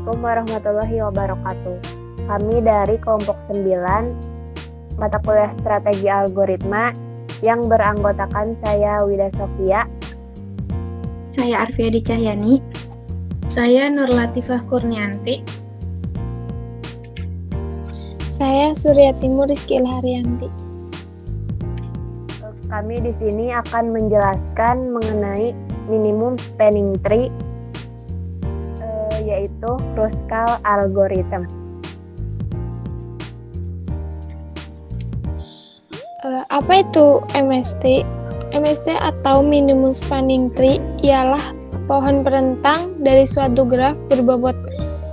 Assalamualaikum warahmatullahi wabarakatuh. Kami dari kelompok 9 mata kuliah strategi algoritma yang beranggotakan saya Wida Sofia, saya Arfiadi Cahyani, saya Nur Latifah Kurnianti, saya Suryati Rizky Ilharianti. Kami di sini akan menjelaskan mengenai minimum spanning tree, yaitu Kruskal algorithm. Apa itu MST? MST atau minimum spanning tree ialah pohon perentang dari suatu graf berbobot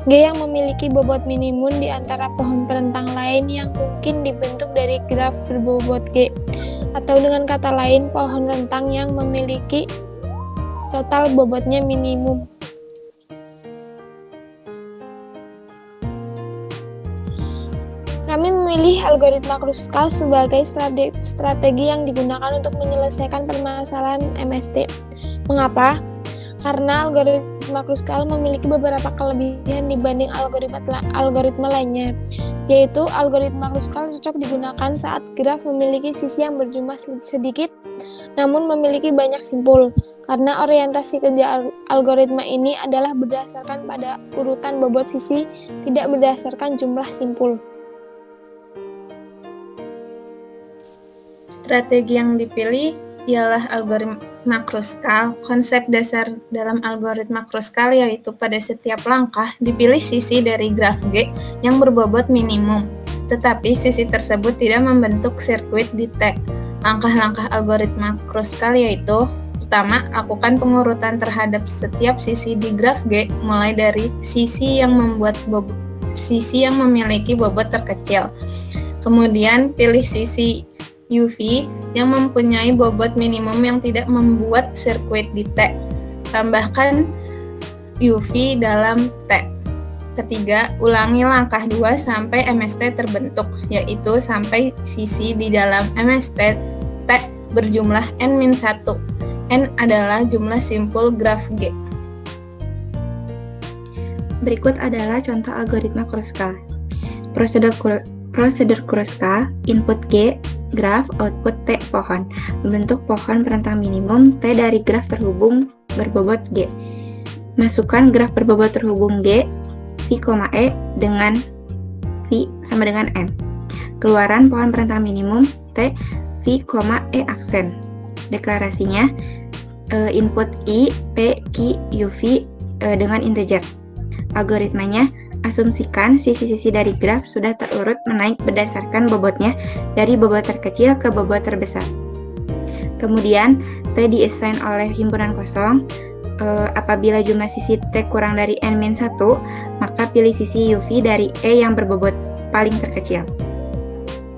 G yang memiliki bobot minimum di antara pohon perentang lain yang mungkin dibentuk dari graf berbobot G. Atau dengan kata lain, pohon rentang yang memiliki total bobotnya minimum. Kami memilih algoritma Kruskal sebagai strategi yang digunakan untuk menyelesaikan permasalahan MST. Mengapa? Karena algoritma Kruskal memiliki beberapa kelebihan dibanding algoritma lainnya, yaitu algoritma Kruskal cocok digunakan saat graf memiliki sisi yang berjumlah sedikit namun memiliki banyak simpul, karena orientasi kerja algoritma ini adalah berdasarkan pada urutan bobot sisi, tidak berdasarkan jumlah simpul. Strategi yang dipilih ialah algoritma Kruskal. Konsep dasar dalam algoritma Kruskal yaitu pada setiap langkah dipilih sisi dari graf G yang berbobot minimum, tetapi sisi tersebut tidak membentuk sirkuit di T. Langkah-langkah algoritma Kruskal yaitu: pertama, lakukan pengurutan terhadap setiap sisi di graf G mulai dari sisi yang memiliki bobot terkecil. Kemudian pilih sisi UV yang mempunyai bobot minimum yang tidak membuat sirkuit di T. Tambahkan UV dalam T. Ketiga, ulangi langkah 2 sampai MST terbentuk, yaitu sampai sisi di dalam MST T berjumlah N-1. N adalah jumlah simpul graf G. Berikut adalah contoh algoritma Kruskal. Prosedur Kruskal, input G, graf, output T pohon. Membentuk pohon perentang minimum T dari graf terhubung berbobot G. Masukkan graf berbobot terhubung G, V, E dengan V sama dengan N. Keluaran pohon perentang minimum T, V, E aksen. Deklarasinya, input I, P, Q, UV dengan integer. Algoritmanya, asumsikan sisi-sisi dari graf sudah terurut menaik berdasarkan bobotnya dari bobot terkecil ke bobot terbesar. Kemudian, T di-assign oleh himpunan kosong. Apabila jumlah sisi T kurang dari N-1, maka pilih sisi UV dari E yang berbobot paling terkecil.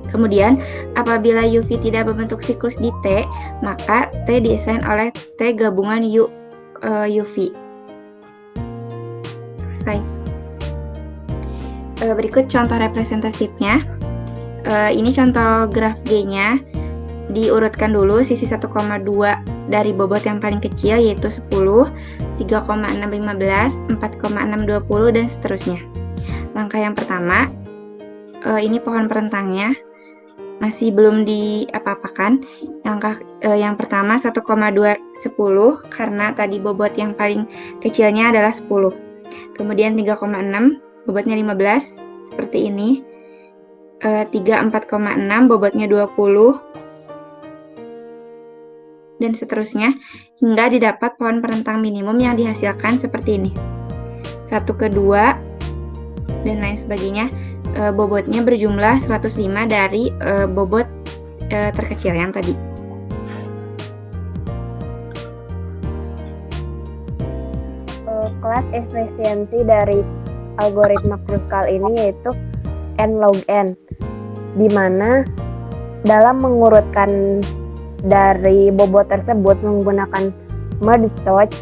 Kemudian, apabila UV tidak membentuk siklus di T, maka T di-assign oleh T gabungan UV. Selesai. Berikut contoh representatifnya. Ini contoh graf G-nya. Diurutkan dulu sisi 1,2 dari bobot yang paling kecil yaitu 10, 3,615, 4,620 dan seterusnya. Langkah yang pertama, ini pohon perentangnya masih belum diapa-apakan. Langkah yang pertama 1,2 10 karena tadi bobot yang paling kecilnya adalah 10. Kemudian 3,6 bobotnya 15, seperti ini. 4,6 bobotnya 20, dan seterusnya, hingga didapat pohon perentang minimum yang dihasilkan seperti ini. 1 ke 2, dan lain sebagainya. Bobotnya berjumlah 105 dari bobot terkecil yang tadi. Kelas efisiensi dari algoritma Kruskal ini yaitu N log N, di mana dalam mengurutkan dari bobot tersebut menggunakan merge sort,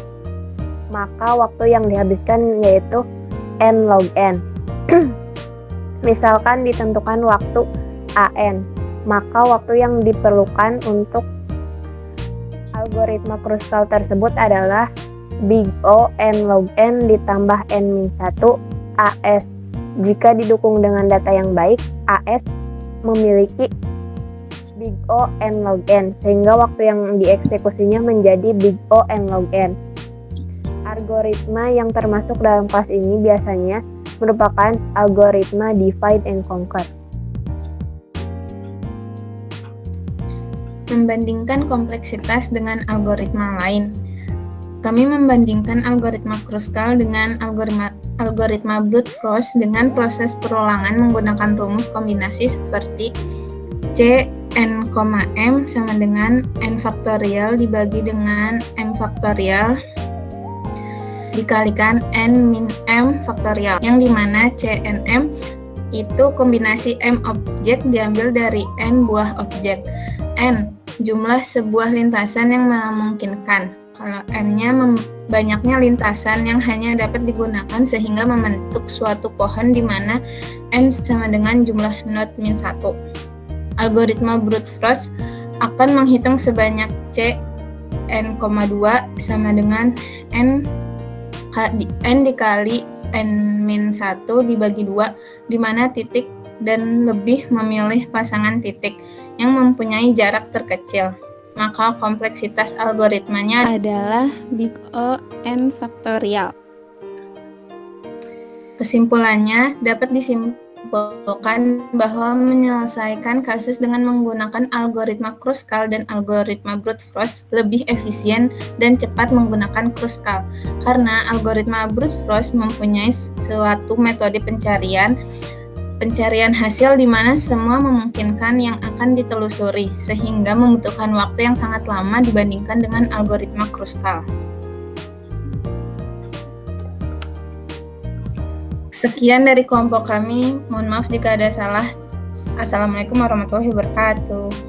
maka waktu yang dihabiskan yaitu N log N. Misalkan ditentukan waktu AN, maka waktu yang diperlukan untuk algoritma Kruskal tersebut adalah Big O N log N ditambah N-1 AS. Jika didukung dengan data yang baik, AS memiliki big O and log n, sehingga waktu yang dieksekusinya menjadi big O and log n. Algoritma yang termasuk dalam kelas ini biasanya merupakan algoritma divide and conquer. Membandingkan kompleksitas dengan algoritma lain. Kami membandingkan algoritma Kruskal dengan algoritma brute force dengan proses perulangan menggunakan rumus kombinasi seperti C n, m sama dengan n faktorial dibagi dengan m faktorial dikalikan n min m faktorial, yang dimana cnm itu kombinasi m objek diambil dari n buah objek. N jumlah sebuah lintasan yang memungkinkan. Kalau m-nya banyaknya lintasan yang hanya dapat digunakan sehingga membentuk suatu pohon di mana n sama dengan jumlah node min 1. Algoritma brute force akan menghitung sebanyak c n, 2 sama dengan n dikali n min 1 dibagi 2, di mana titik dan lebih memilih pasangan titik yang mempunyai jarak terkecil. Maka kompleksitas algoritmanya adalah big O n faktorial. Kesimpulannya, dapat disimpulkan bahwa menyelesaikan kasus dengan menggunakan algoritma Kruskal dan algoritma brute force lebih efisien dan cepat menggunakan Kruskal, karena algoritma brute force mempunyai suatu metode pencarian hasil di mana semua memungkinkan yang akan ditelusuri, sehingga membutuhkan waktu yang sangat lama dibandingkan dengan algoritma Kruskal. Sekian dari kelompok kami, mohon maaf jika ada salah. Assalamualaikum warahmatullahi wabarakatuh.